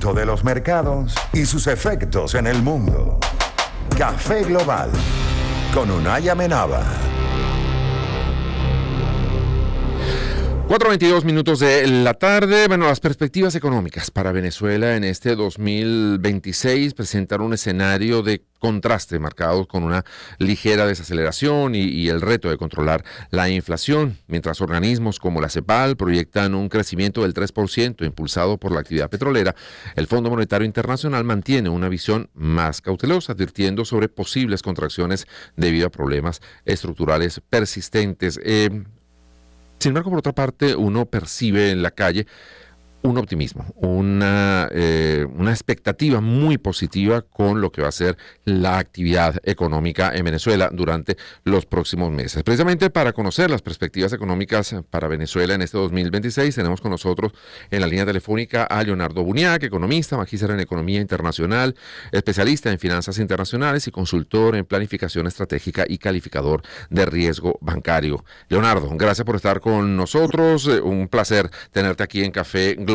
movimiento de los mercados y sus efectos en el mundo. Café Global con Unai Amenábar. 4:22 de la tarde. Bueno, las perspectivas económicas para Venezuela en este 2026 presentan un escenario de contraste marcado con una ligera desaceleración y el reto de controlar la inflación, mientras organismos como la CEPAL proyectan un crecimiento del 3% impulsado por la actividad petrolera. El Fondo Monetario Internacional mantiene una visión más cautelosa, advirtiendo sobre posibles contracciones debido a problemas estructurales persistentes. Sin embargo, por otra parte, uno percibe en la calle un optimismo, una expectativa muy positiva con lo que va a ser la actividad económica en Venezuela durante los próximos meses. Precisamente para conocer las perspectivas económicas para Venezuela en este 2026, tenemos con nosotros en la línea telefónica a Leonardo Buniac, economista, magíster en Economía Internacional, especialista en finanzas internacionales y consultor en planificación estratégica y calificador de riesgo bancario. Leonardo, gracias por estar con nosotros. Un placer tenerte aquí en Café Global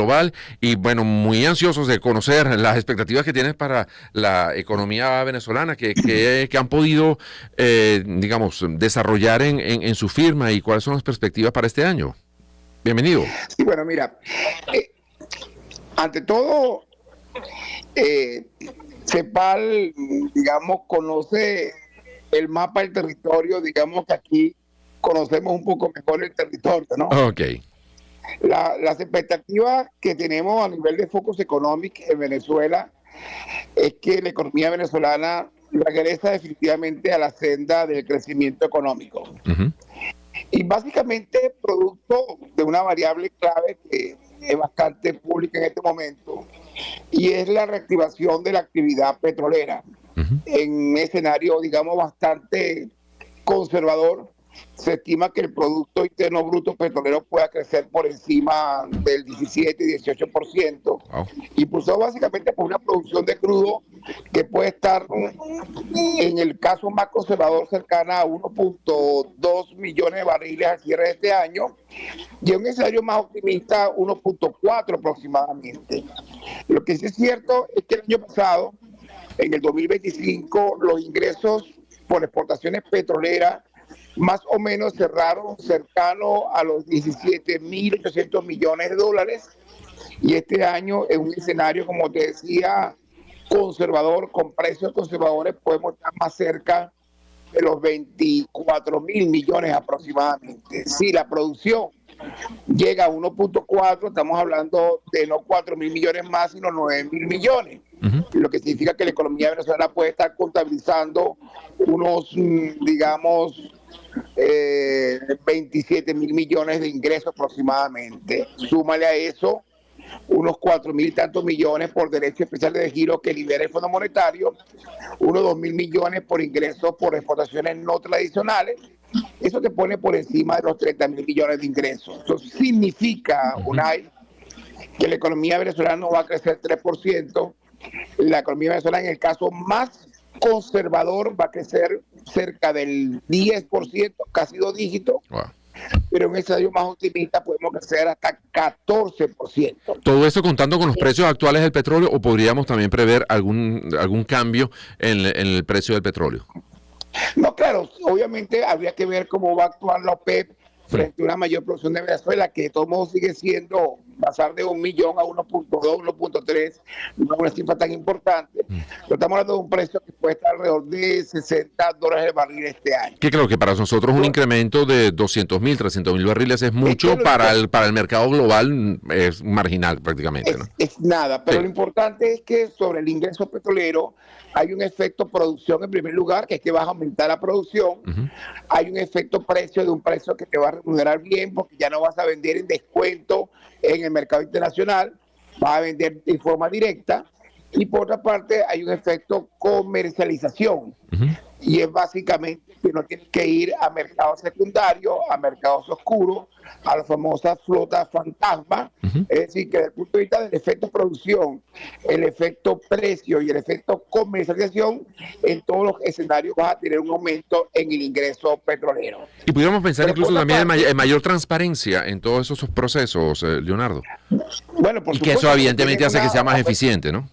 y bueno, muy ansiosos de conocer las expectativas que tienes para la economía venezolana que han podido, digamos, desarrollar en su firma y cuáles son las perspectivas para este año. Bienvenido. Sí, bueno, mira, ante todo, CEPAL, digamos, conoce el mapa del territorio, digamos que aquí conocemos un poco mejor el territorio, ¿no? Ok. Las expectativas que tenemos a nivel de focus económico en Venezuela es que la economía venezolana regresa definitivamente a la senda del crecimiento económico. Uh-huh. Y básicamente producto de una variable clave que es bastante pública en este momento, y es la reactivación de la actividad petrolera. Uh-huh. En un escenario, digamos, bastante conservador. Se estima que el Producto Interno Bruto petrolero pueda crecer por encima del 17 y 18%, wow, impulsado básicamente por una producción de crudo que puede estar, en el caso más conservador, cercana a 1.2 millones de barriles al cierre de este año, y en un escenario más optimista, 1.4 aproximadamente. Lo que sí es cierto es que el año pasado, en el 2025, los ingresos por exportaciones petroleras más o menos cerraron cercano a los 17.800 millones de dólares, y este año en un escenario, como te decía, conservador, con precios conservadores, podemos estar más cerca de los 24.000 millones aproximadamente. Si la producción llega a 1.4, estamos hablando de no 4.000 millones más, sino 9.000 millones. Uh-huh. Lo que significa que la economía venezolana puede estar contabilizando unos, digamos, 27.000 millones de ingresos aproximadamente. Súmale a eso unos 4.000 y tantos millones por derechos especiales de giro que libera el Fondo Monetario, unos 2.000 millones por ingresos por exportaciones no tradicionales. Eso te pone por encima de los 30.000 millones de ingresos. Eso significa, Unai, que la economía venezolana no va a crecer 3%. La economía venezolana, en el caso más conservador, va a crecer cerca del 10%, casi 2 dígitos. Wow. Pero en un escenario más optimista podemos crecer hasta 14%. ¿Todo esto contando con los precios actuales del petróleo o podríamos también prever algún cambio en el precio del petróleo? No, claro, obviamente habría que ver cómo va a actuar la OPEP frente a una mayor producción de Venezuela, que de todos modos sigue siendo pasar de 1 millón a 1.2, 1.3, no es una cifra tan importante. Pero estamos hablando de un precio que puede estar alrededor de $60 el barril este año. Que creo que para nosotros un incremento de 200.000, 300.000 barriles es mucho, para el mercado global es marginal prácticamente, ¿no? Es nada, pero sí. Lo importante es que sobre el ingreso petrolero hay un efecto producción en primer lugar, que es que vas a aumentar la producción. Uh-huh. Hay un efecto precio, de un precio que te va a remunerar bien, porque ya no vas a vender en descuento en el mercado internacional, vas a vender de forma directa. Y por otra parte hay un efecto comercialización. Uh-huh. y es básicamente que no tienes que ir a mercados secundarios, a mercados oscuros, a las famosas flotas fantasma. Es decir, que desde el punto de vista del efecto producción, el efecto precio y el efecto comercialización, en todos los escenarios vas a tener un aumento en el ingreso petrolero. Y pudiéramos pensar Pero incluso por también otra parte, en mayor transparencia en todos esos procesos, Leonardo. bueno, por Y que supuesto, eso evidentemente tiene hace que sea más una, eficiente, ¿no?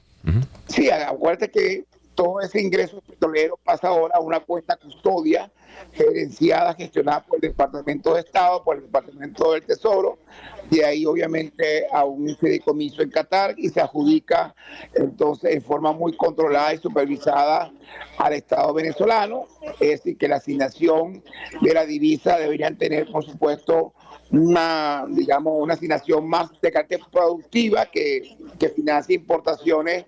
sí, acuérdate que todo ese ingreso petrolero pasa ahora a una cuenta custodia gerenciada, gestionada por el Departamento de Estado, por el Departamento del Tesoro, y ahí obviamente a un fideicomiso en Qatar y se adjudica entonces en forma muy controlada y supervisada al Estado venezolano. Es decir, que la asignación de la divisa deberían tener, por supuesto, una asignación más de carácter productiva que financie importaciones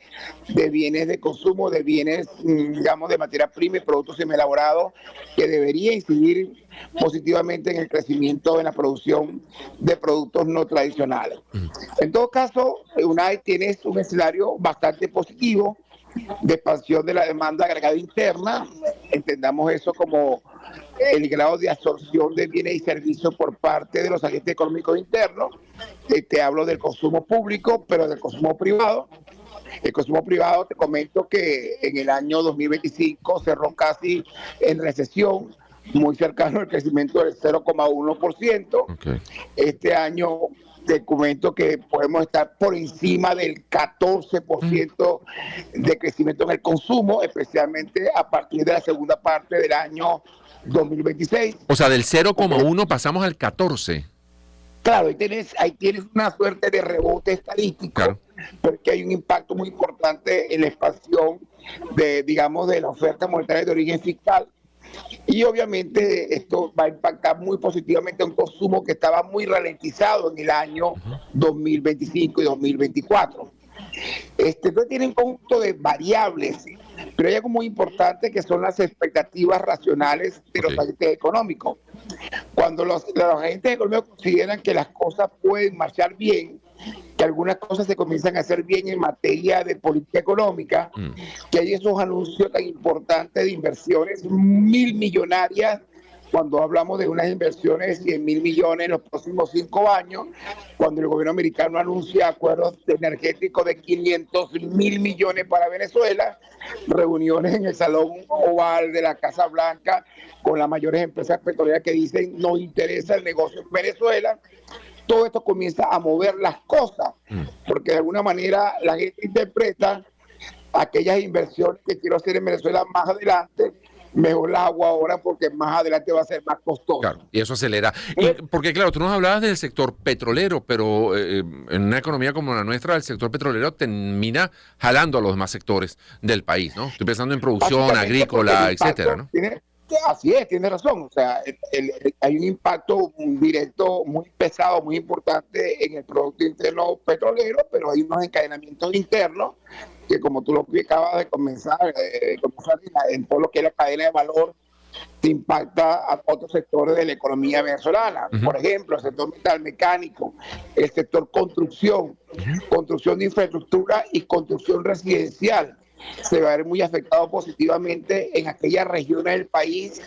de bienes de consumo, de bienes, digamos, de materia prima y productos semielaborados, que debería incidir positivamente en el crecimiento en la producción de productos no tradicionales. En todo caso, UNAI tiene un escenario bastante positivo de expansión de la demanda agregada interna. Entendamos eso como el grado de absorción de bienes y servicios por parte de los agentes económicos internos. Te hablo del consumo público, pero del consumo privado. El consumo privado, te comento que en el año 2025 cerró casi en recesión, muy cercano al crecimiento del 0,1%. Okay. Este año te comento que podemos estar por encima del 14% de crecimiento en el consumo, especialmente a partir de la segunda parte del año 2026. O sea, del 0,1 pasamos al 14. Claro, ahí tienes una suerte de rebote estadístico, Claro, porque hay un impacto muy importante en la expansión digamos, de la oferta monetaria de origen fiscal. Y obviamente esto va a impactar muy positivamente un consumo que estaba muy ralentizado en el año 2025 y 2024. Entonces tiene un conjunto de variables, pero hay algo muy importante que son las expectativas racionales de los agentes económicos. Cuando los agentes económicos consideran que las cosas pueden marchar bien, que algunas cosas se comienzan a hacer bien en materia de política económica, que hay esos anuncios tan importantes de inversiones millonarias, cuando hablamos de unas inversiones de 100.000 millones en los próximos 5 años, cuando el gobierno americano anuncia acuerdos energéticos de 500.000 millones para Venezuela, reuniones en el Salón Oval de la Casa Blanca con las mayores empresas petroleras que dicen nos interesa el negocio en Venezuela. Todo esto comienza a mover las cosas, porque de alguna manera la gente interpreta aquellas inversiones que quiero hacer en Venezuela más adelante, mejor las hago ahora porque más adelante va a ser más costoso. claro, y eso acelera. Porque claro, tú nos hablabas del sector petrolero, pero en una economía como la nuestra, el sector petrolero termina jalando a los demás sectores del país, ¿no? Estoy pensando en producción agrícola, etcétera, ¿no? Así es, tiene razón. O sea, hay un impacto directo muy pesado, muy importante en el Producto Interno Petrolero, pero hay unos encadenamientos internos que, como tú lo acabas de comenzar en todo lo que es la cadena de valor, te impacta a otros sectores de la economía venezolana. Por ejemplo, el sector metal mecánico, el sector construcción, construcción de infraestructura y construcción residencial. Se va a ver muy afectado positivamente en aquellas regiones del país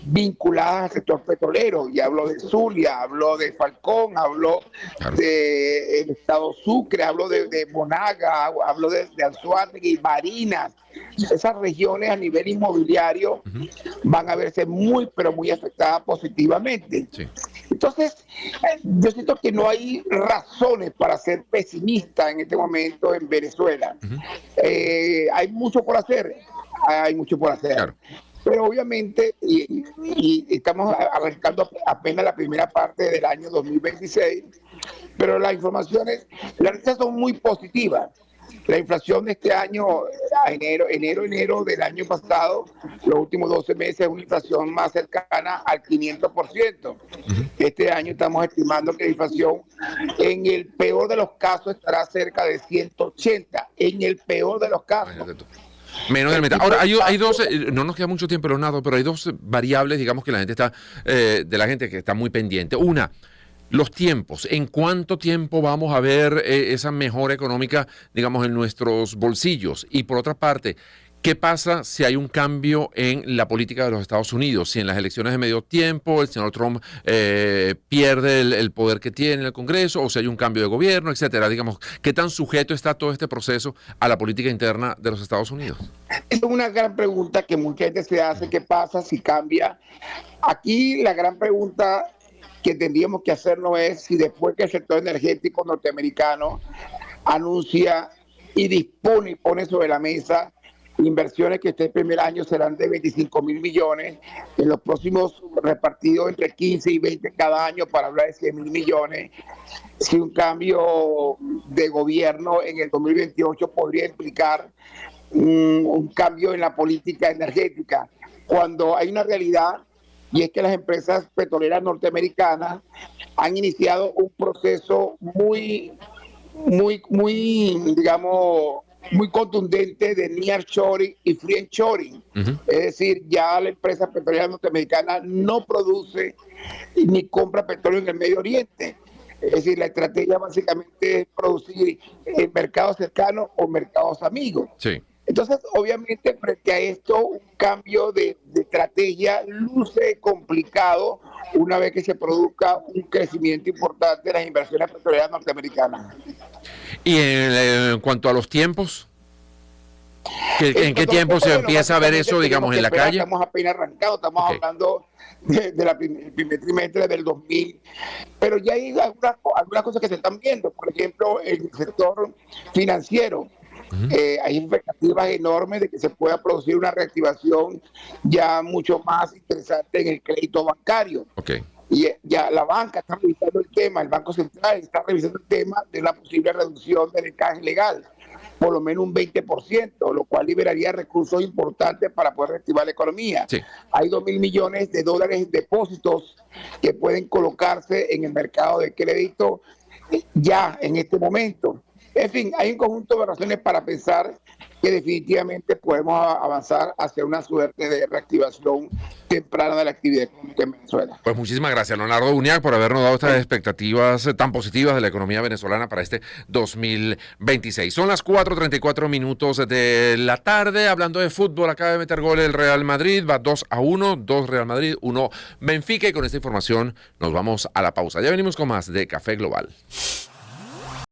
vinculadas al sector petrolero. Y hablo de Zulia, hablo de Falcón, hablo del estado Sucre, hablo de Monaga, hablo de Anzoátegui, Barinas. Esas regiones a nivel inmobiliario van a verse muy, pero muy afectadas positivamente. Sí. Entonces, yo siento que no hay razones para ser pesimista en este momento en Venezuela. Hay mucho por hacer, Claro. Pero obviamente, y estamos arrancando apenas la primera parte del año 2026, pero las noticias son muy positivas. La inflación de este año, enero del año pasado, los últimos 12 meses, es una inflación más cercana al 500%. Este año estamos estimando que la inflación, en el peor de los casos, estará cerca de 180. En el peor de los casos. Menos del mitad. Ahora, hay dos, no nos queda mucho tiempo, Leonardo, pero hay dos variables, digamos, que la gente está, de la gente que está muy pendiente. Una, los tiempos. ¿En cuánto tiempo vamos a ver esa mejora económica, digamos, en nuestros bolsillos? Y por otra parte, ¿Qué pasa si hay un cambio en la política de los Estados Unidos? Si en las elecciones de medio tiempo el señor Trump pierde el poder que tiene en el Congreso, o si hay un cambio de gobierno, etcétera. Digamos, ¿qué tan sujeto está todo este proceso a la política interna de los Estados Unidos? Es una gran pregunta que mucha gente se hace. ¿Qué pasa si cambia? Aquí la gran pregunta que tendríamos que hacernos es si después que el sector energético norteamericano anuncia y dispone y pone sobre la mesa inversiones que este primer año serán de 25.000 millones, en los próximos repartidos entre 15 y 20 cada año para hablar de 100.000 millones, si un cambio de gobierno en el 2028 podría implicar un cambio en la política energética, cuando hay una realidad, y es que las empresas petroleras norteamericanas han iniciado un proceso muy, digamos, muy contundente de nearshoring y friendshoring. Es decir, ya la empresa petrolera norteamericana no produce ni compra petróleo en el Medio Oriente. Es decir, la estrategia básicamente es producir en mercados cercanos o mercados amigos. Sí. Entonces, obviamente, frente a esto, un cambio de estrategia luce complicado una vez que se produzca un crecimiento importante de las inversiones petroleras norteamericanas. Y en cuanto a los tiempos, ¿en qué tiempo se empieza a ver eso, digamos, en la calle? Estamos apenas arrancados, estamos hablando del primer trimestre del 2000, pero ya hay algunas cosas que se están viendo. Por ejemplo, el sector financiero. Hay expectativas enormes de que se pueda producir una reactivación ya mucho más interesante en el crédito bancario. Y ya la banca está revisando el tema, el Banco Central está revisando el tema de la posible reducción del encaje legal, por lo menos un 20%, lo cual liberaría recursos importantes para poder reactivar la economía. Sí. Hay 2.000 millones de dólares en depósitos que pueden colocarse en el mercado de crédito ya en este momento. En fin, hay un conjunto de razones para pensar que definitivamente podemos avanzar hacia una suerte de reactivación temprana de la actividad económica en Venezuela. Pues muchísimas gracias, Leonardo Uñac, por habernos dado estas expectativas tan positivas de la economía venezolana para este 2026. Son las 4:34 de la tarde, hablando de fútbol. Acaba de meter gol el Real Madrid, va 2-1, 2 Real Madrid, 1 Benfica, y con esta información nos vamos a la pausa. Ya venimos con más de Café Global.